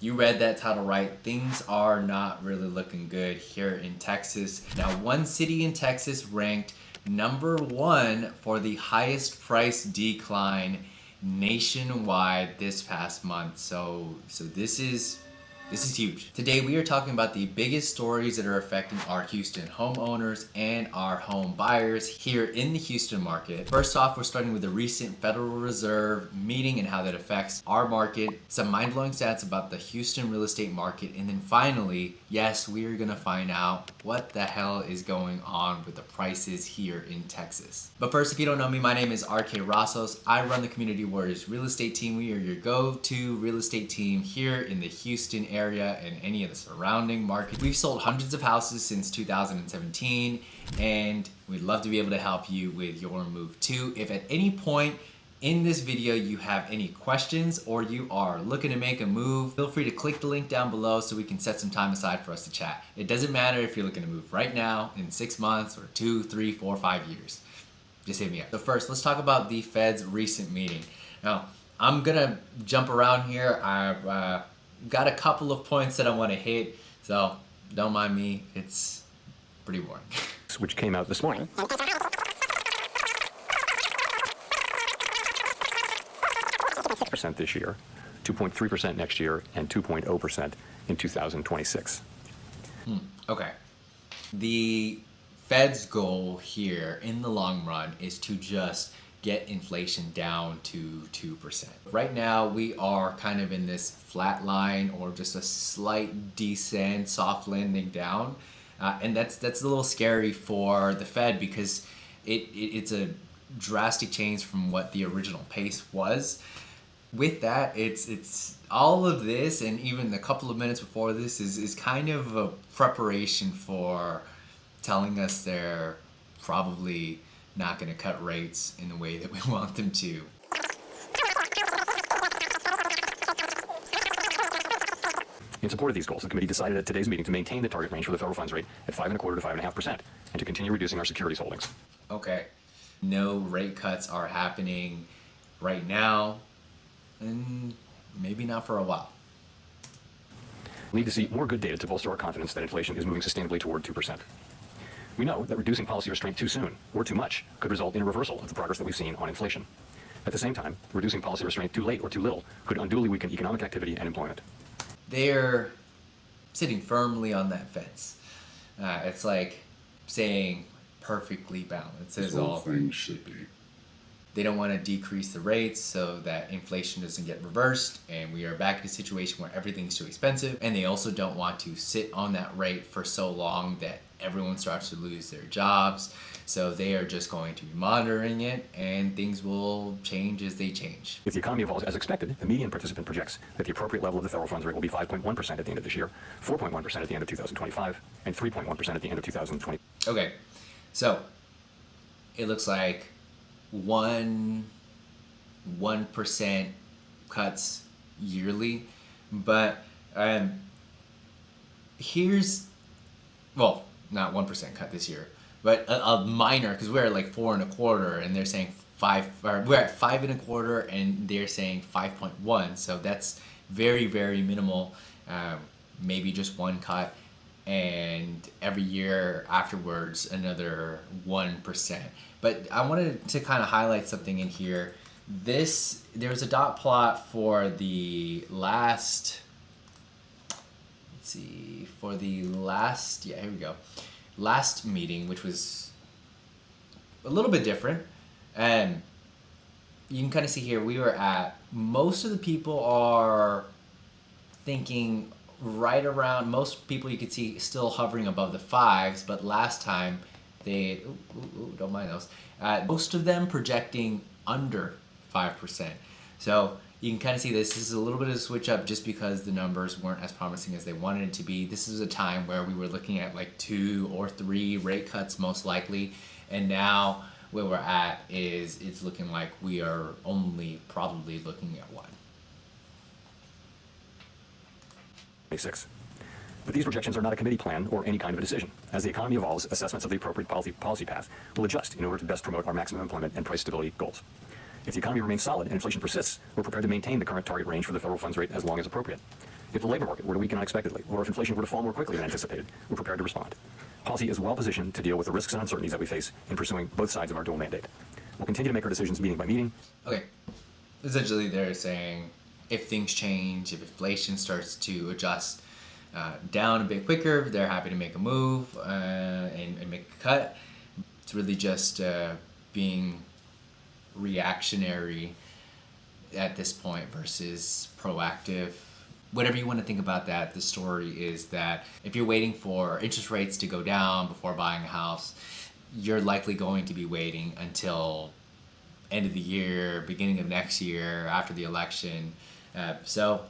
You read that title right. Things are not really looking good here in Texas. Now, one city in Texas ranked number 1 for the highest price decline nationwide this past month. So this is huge. Today we are talking about the biggest stories that are affecting our Houston homeowners and our home buyers here in the Houston market. First off, we're starting with the recent Federal Reserve meeting and how that affects our market, some mind-blowing stats about the Houston real estate market, and then finally, yes, we are gonna find out what the hell is going on with the prices here in Texas. But first, if you don't know me, my name is RK Rossos. I run the Community Warriors real estate team. We are your go-to real estate team here in the Houston area and any of the surrounding market. We've sold hundreds of houses since 2017, and we'd love to be able to help you with your move too. If at any point in this video you have any questions or you are looking to make a move, feel free to click the link down below so we can set some time aside for us to chat. It doesn't matter if you're looking to move right now, in 6 months, or 2, 3, 4, 5 years. Just hit me up. So first, let's talk about the Fed's recent meeting. Now, I'm gonna jump around here. I've got a couple of points that I want to hit, so don't mind me. It's pretty boring. Which came out this morning. Percent this year, 2.3% next year, and 2.0% in 2026. Okay. The Fed's goal here in the long run is to just get inflation down to 2%. Right now, we are kind of in this flat line or just a slight descent, soft landing down. And that's a little scary for the Fed because it's a drastic change from what the original pace was. With that, it's all of this, and even a couple of minutes before this is kind of a preparation for telling us they're probably not going to cut rates in the way that we want them to. In support of these goals, the committee decided at today's meeting to maintain the target range for the federal funds rate at 5.25% to 5.5%, and to continue reducing our securities holdings. Okay, no rate cuts are happening right now, and maybe not for a while. We need to see more good data to bolster our confidence that inflation is moving sustainably toward 2%. We know that reducing policy restraint too soon or too much could result in a reversal of the progress that we've seen on inflation. At the same time, reducing policy restraint too late or too little could unduly weaken economic activity and employment. They're sitting firmly on that fence. It's like saying perfectly balanced, as all things should be. They don't want to decrease the rates so that inflation doesn't get reversed and we are back in a situation where everything's too expensive. And they also don't want to sit on that rate for so long that everyone starts to lose their jobs. So they are just going to be monitoring it, and things will change as they change. If the economy evolves as expected, the median participant projects that the appropriate level of the federal funds rate will be 5.1% at the end of this year, 4.1% at the end of 2025, and 3.1% at the end of 2020. Okay, so it looks like 1% cuts yearly, but here's, well, not 1% cut this year, but a minor, because we're at like 4.25 and they're saying 5, or we're at 5.25 and they're saying 5.1, so that's very, very minimal. Maybe just one cut, and every year afterwards another 1%. But I wanted to kind of highlight something in here. There's a dot plot for the last, here we go, last meeting, which was a little bit different. And you can kind of see here, we were at, most of the people are thinking right around, most people you could see still hovering above the 5s, but last time they, don't mind those, most of them projecting under 5%. So you can kind of see this is a little bit of a switch up just because the numbers weren't as promising as they wanted it to be. This is a time where we were looking at like 2 or 3 rate cuts most likely, and now where we're at is it's looking like we are only probably looking at 1. 26. But these projections are not a committee plan or any kind of a decision. As the economy evolves, assessments of the appropriate policy path will adjust in order to best promote our maximum employment and price stability goals. If the economy remains solid and inflation persists, we're prepared to maintain the current target range for the federal funds rate as long as appropriate. If the labor market were to weaken unexpectedly, or if inflation were to fall more quickly than anticipated, we're prepared to respond. Policy is well positioned to deal with the risks and uncertainties that we face in pursuing both sides of our dual mandate. We'll continue to make our decisions meeting by meeting. Okay, essentially they're saying if things change, if inflation starts to adjust down a bit quicker, they're happy to make a move and make a cut. It's really just being reactionary at this point versus proactive. Whatever you want to think about that, the story is that if you're waiting for interest rates to go down before buying a house, you're likely going to be waiting until end of the year, beginning of next year, after the election. So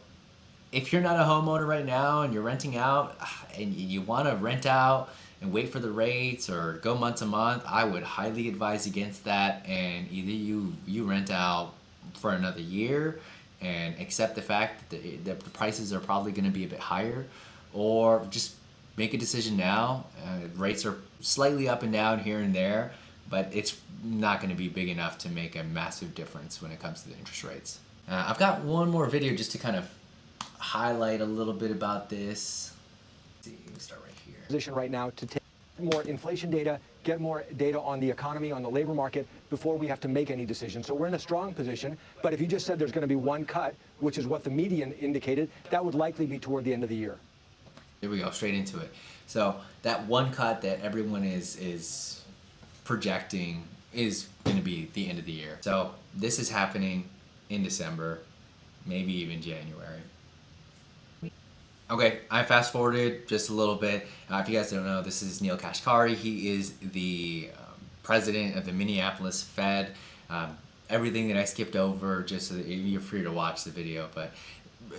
if you're not a homeowner right now and you're renting out and you want to rent out and wait for the rates or go month to month, I would highly advise against that. And either you rent out for another year and accept the fact that the prices are probably going to be a bit higher, or just make a decision now. Rates are slightly up and down here and there, but it's not going to be big enough to make a massive difference when it comes to the interest rates. I've got one more video just to kind of highlight a little bit about this. Let's see, let me start right here. Position right now to take more inflation data, get more data on the economy, on the labor market, before we have to make any decisions. So we're in a strong position, but if you just said there's going to be one cut, which is what the median indicated, that would likely be toward the end of the year. Here we go, straight into it. So that one cut that everyone is projecting is going to be the end of the year. So this is happening in December, maybe even January. Okay, I fast forwarded just a little bit. If you guys don't know, this is Neil Kashkari. He is the president of the Minneapolis Fed. Everything that I skipped over, just so that you're free to watch the video, but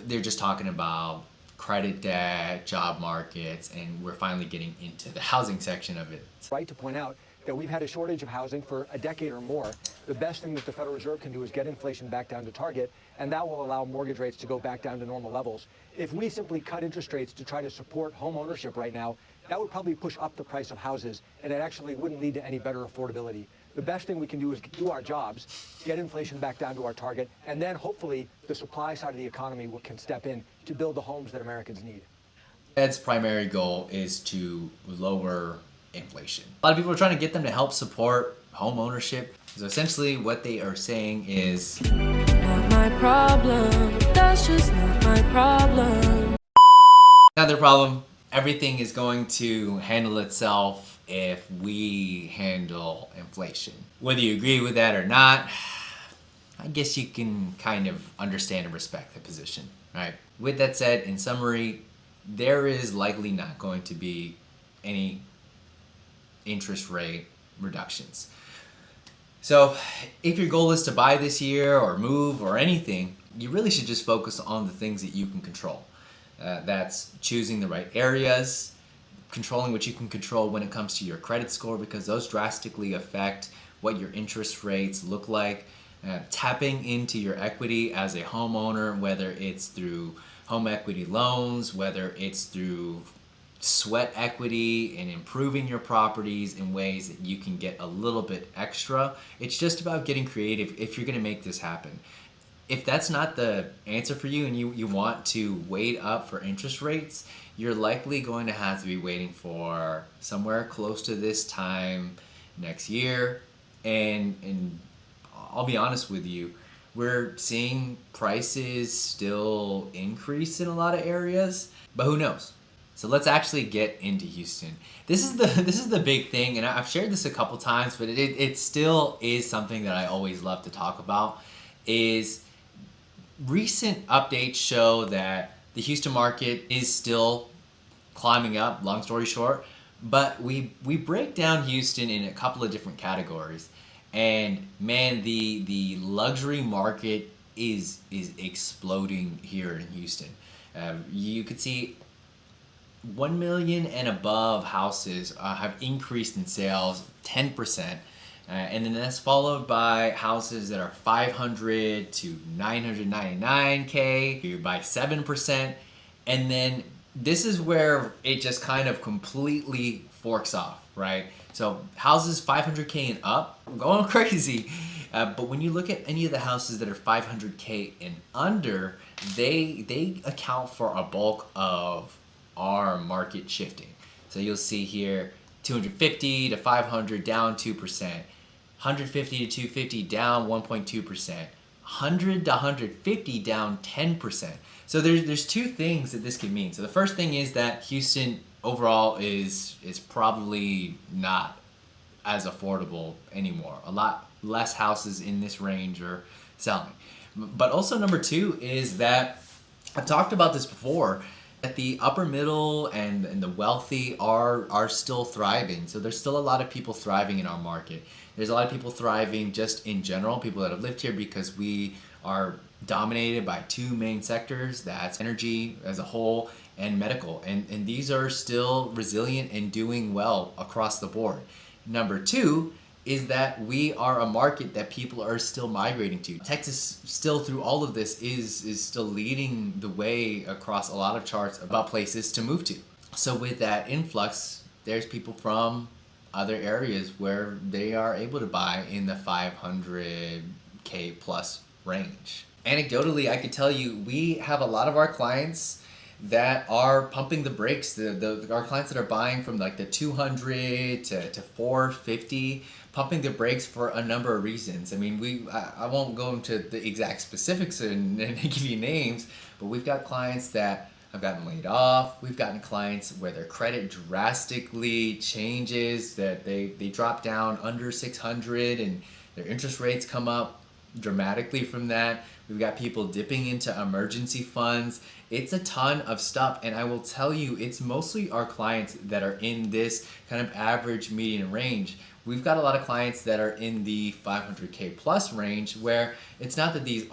they're just talking about credit debt, job markets, and we're finally getting into the housing section of it. Right to point out that we've had a shortage of housing for a decade or more. The best thing that the Federal Reserve can do is get inflation back down to target, and that will allow mortgage rates to go back down to normal levels. If we simply cut interest rates to try to support home ownership right now, that would probably push up the price of houses, and it actually wouldn't lead to any better affordability. The best thing we can do is do our jobs, get inflation back down to our target, and then hopefully the supply side of the economy can step in to build the homes that Americans need. Fed's primary goal is to lower inflation. A lot of people are trying to get them to help support home ownership. So essentially what they are saying is, not my problem, that's just not my problem. Not their problem. Everything is going to handle itself if we handle inflation. Whether you agree with that or not, I guess you can kind of understand and respect the position, right? With that said, in summary, there is likely not going to be any interest rate reductions. So if your goal is to buy this year or move or anything, you really should just focus on the things that you can control. That's choosing the right areas, controlling what you can control when it comes to your credit score, because those drastically affect what your interest rates look like. Tapping into your equity as a homeowner, whether it's through home equity loans, whether it's through sweat equity and improving your properties in ways that you can get a little bit extra. It's just about getting creative if you're going to make this happen. If that's not the answer for you and you want to wait up for interest rates, you're likely going to have to be waiting for somewhere close to this time next year. And I'll be honest with you, we're seeing prices still increase in a lot of areas, but who knows? So let's actually get into Houston. This is the big thing, and I've shared this a couple times, but it still is something that I always love to talk about. Is recent updates show that the Houston market is still climbing up, long story short, but we break down Houston in a couple of different categories. And man, the luxury market is exploding here in Houston. You could see 1 million and above houses have increased in sales 10%. And then that's followed by houses that are 500 to 999K by 7%. And then this is where it just kind of completely forks off, right? So houses 500K and up, going crazy. But when you look at any of the houses that are 500K and under, they account for a bulk of our market shifting. So you'll see here 250 to 500 down 2%, 150 to 250 down 1.2%, 100 to 150 down 10%. So there's two things that this could mean. So the first thing is that Houston overall is probably not as affordable anymore. A lot less houses in this range are selling. But also number two is that I've talked about this before, that the upper middle and the wealthy are still thriving. So there's still a lot of people thriving in our market. There's a lot of people thriving just in general, people that have lived here, because we are dominated by two main sectors. That's energy as a whole and medical. And these are still resilient and doing well across the board. Number two is that we are a market that people are still migrating to. Texas still, through all of this, is still leading the way across a lot of charts about places to move to. So with that influx, there's people from other areas where they are able to buy in the 500K plus range. Anecdotally, I could tell you, we have a lot of our clients that are pumping the brakes. Our clients that are buying from like the 200 to 450, pumping the brakes for a number of reasons. I mean, I won't go into the exact specifics and give you names, but we've got clients that have gotten laid off. We've gotten clients where their credit drastically changes, that they drop down under 600 and their interest rates come up dramatically from that. We've got people dipping into emergency funds. It's a ton of stuff, and I will tell you, it's mostly our clients that are in this kind of average median range. We've got a lot of clients that are in the 500K plus range, where it's not that these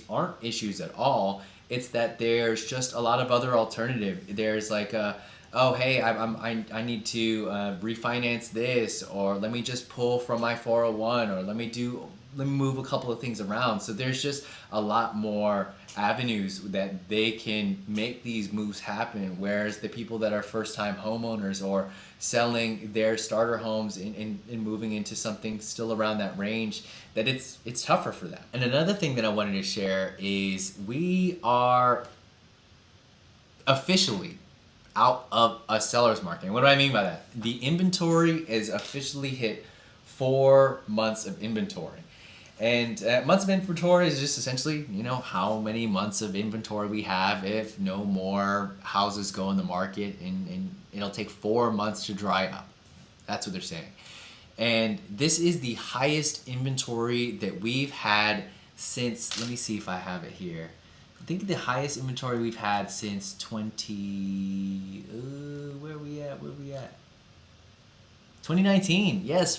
aren't issues at all. It's that there's just a lot of other alternative. There's like oh hey, I need to refinance this, or let me just pull from my 401, or let me move a couple of things around. So there's just a lot more avenues that they can make these moves happen, whereas the people that are first-time homeowners or selling their starter homes and moving into something still around that range, that it's tougher for them. And another thing that I wanted to share is we are officially out of a seller's market. And what do I mean by that? The inventory is officially hit 4 months of inventory. And months of inventory is just essentially, how many months of inventory we have if no more houses go in the market, and it'll take 4 months to dry up. That's what they're saying. And this is the highest inventory that we've had since, let me see if I have it here. I think the highest inventory we've had since 2019. Yes,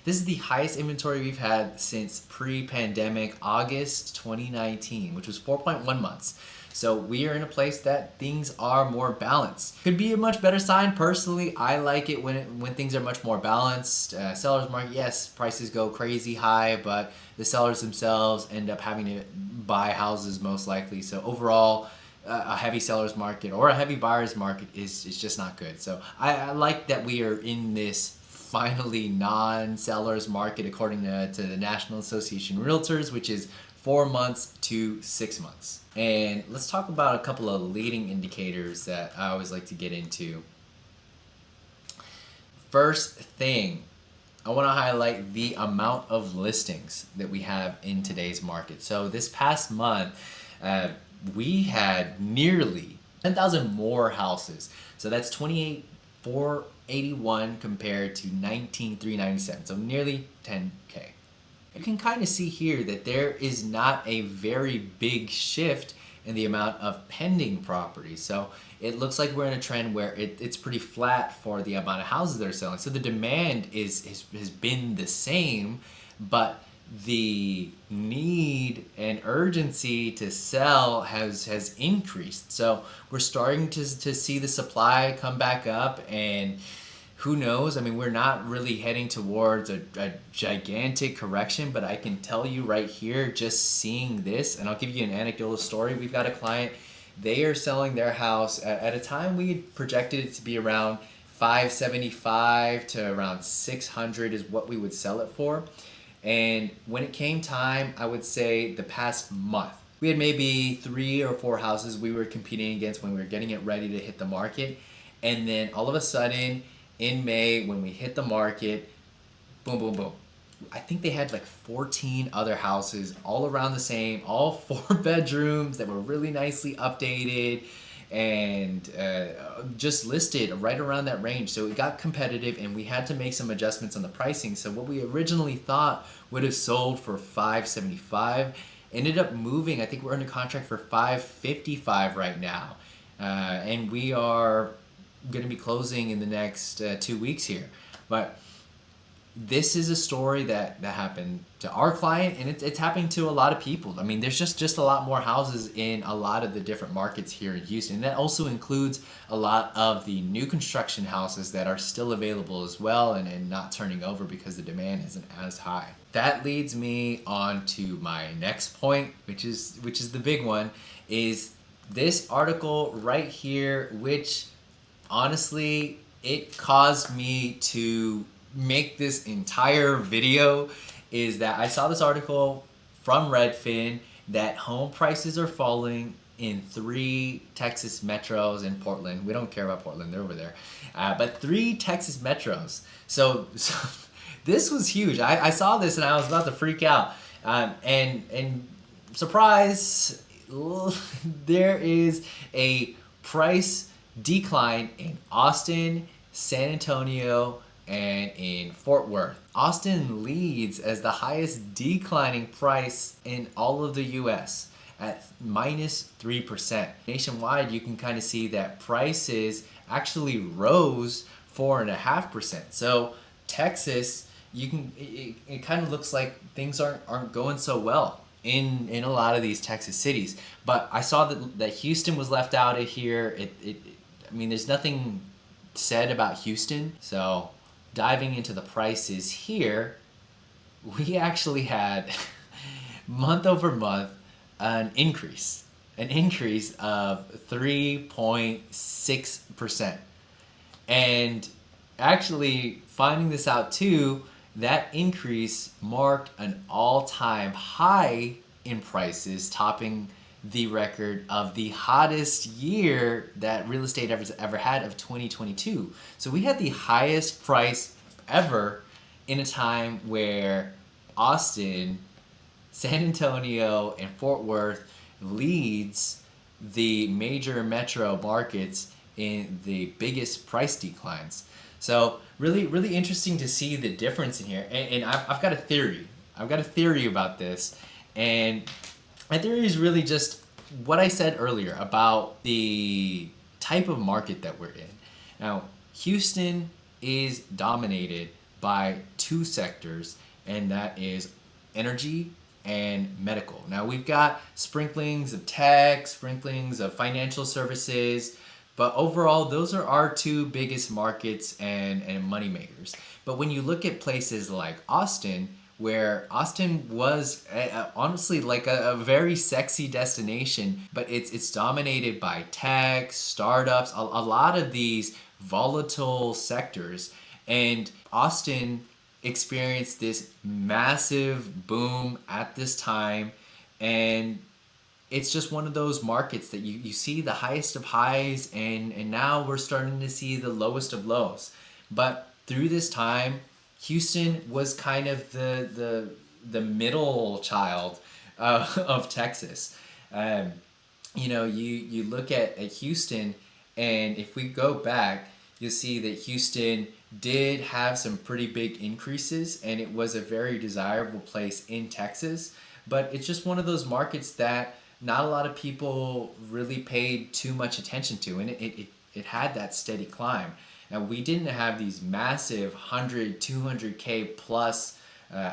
this is the highest inventory we've had since pre-pandemic August 2019, which was 4.1 months. So we are in a place that things are more balanced. Could be a much better sign. Personally, I like it when things are much more balanced. Sellers market, yes, prices go crazy high, but the sellers themselves end up having to buy houses most likely. So overall, a heavy seller's market or a heavy buyer's market is just not good. So I like that we are in this finally non-seller's market according to the National Association of Realtors, which is 4 months to 6 months. And let's talk about a couple of leading indicators that I always like to get into. First thing, I want to highlight the amount of listings that we have in today's market. So this past month, we had nearly 10,000 more houses. So that's 28,481 compared to 19,397. So nearly 10K. You can kind of see here that there is not a very big shift in the amount of pending properties. So it looks like we're in a trend where it's pretty flat for the amount of houses that are selling. So the demand has been the same, but the need and urgency to sell has increased. So we're starting to see the supply come back up, and who knows? I mean, we're not really heading towards a gigantic correction, but I can tell you right here, just seeing this, and I'll give you an anecdotal story. We've got a client, they are selling their house at a time we had projected it to be around 575 to around 600 is what we would sell it for. And when it came time, I would say the past month, we had maybe 3 or 4 houses we were competing against when we were getting it ready to hit the market. And then all of a sudden, in May, when we hit the market, boom, boom, boom. I think they had like 14 other houses all around the same, all 4 bedrooms that were really nicely updated and just listed right around that range. So it got competitive and we had to make some adjustments on the pricing. So what we originally thought would have sold for $575 ended up moving. I think we're under contract for $555 right now. And we are going to be closing in the next 2 weeks here. But this is a story that happened to our client, and it's happening to a lot of people. I mean, there's just a lot more houses in a lot of the different markets here in Houston. And that also includes a lot of the new construction houses that are still available as well and not turning over because the demand isn't as high. That leads me on to my next point, which is the big one, is this article right here, which honestly, it caused me to make this entire video. Is that I saw this article from Redfin that home prices are falling in 3 Texas metros and Portland. We don't care about Portland, they're over there. But 3 Texas metros. So this was huge. I saw this and I was about to freak out. And surprise, there is a price decline in Austin, San Antonio, and in Fort Worth. Austin leads as the highest declining price in all of the US at -3%. Nationwide, you can kind of see that prices actually rose 4.5%. So Texas, it kind of looks like things aren't going so well in a lot of these Texas cities. But I saw that Houston was left out of here. I mean, there's nothing said about Houston, so diving into the prices here, we actually had month over month an increase of 3.6%. And actually finding this out too, that increase marked an all-time high in prices, topping the record of the hottest year that real estate ever had of 2022. So we had the highest price ever in a time where Austin, San Antonio, and Fort Worth leads the major metro markets in the biggest price declines. So really, really interesting to see the difference in here. And I've got a theory. I've got a theory about this. And my theory is really just what I said earlier about the type of market that we're in. Now, Houston is dominated by 2 sectors, and that is energy and medical. Now, we've got sprinklings of tech, sprinklings of financial services, but overall, those are our 2 biggest markets and money makers. But when you look at places like Austin, where Austin was honestly like a very sexy destination, but it's dominated by tech, startups, a lot of these volatile sectors. And Austin experienced this massive boom at this time, and it's just one of those markets that you see the highest of highs, and now we're starting to see the lowest of lows. But through this time, Houston was kind of the middle child of Texas. You look at Houston, and if we go back, you'll see that Houston did have some pretty big increases, and it was a very desirable place in Texas. But it's just one of those markets that not a lot of people really paid too much attention to, and it had that steady climb. Now, we didn't have these massive 100, 200K plus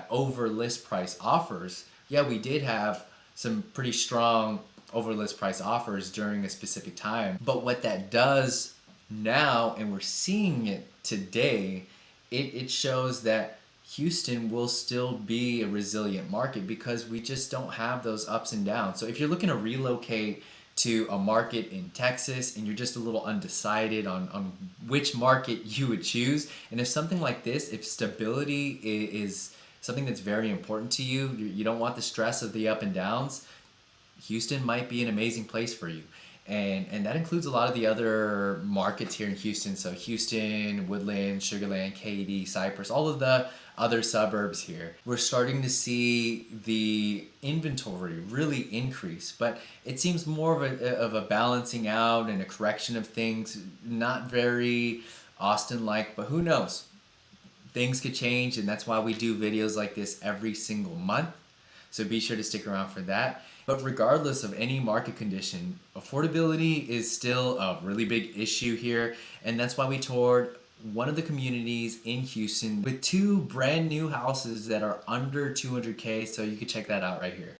over list price offers. Yeah, we did have some pretty strong over list price offers during a specific time. But what that does now, and we're seeing it today, it shows that Houston will still be a resilient market because we just don't have those ups and downs. So if you're looking to relocate to a market in Texas and you're just a little undecided on which market you would choose, and if something like this, if stability is something that's very important to you, you don't want the stress of the up and downs, Houston might be an amazing place for you. And that includes a lot of the other markets here in Houston. So Houston, Woodland, Sugarland, Katy, Cypress, all of the other suburbs here. We're starting to see the inventory really increase, but it seems more of a balancing out and a correction of things, not very Austin-like, but who knows? Things could change, and that's why we do videos like this every single month. So be sure to stick around for that. But regardless of any market condition, affordability is still a really big issue here. And that's why we toured one of the communities in Houston with 2 brand new houses that are under 200K. So you can check that out right here.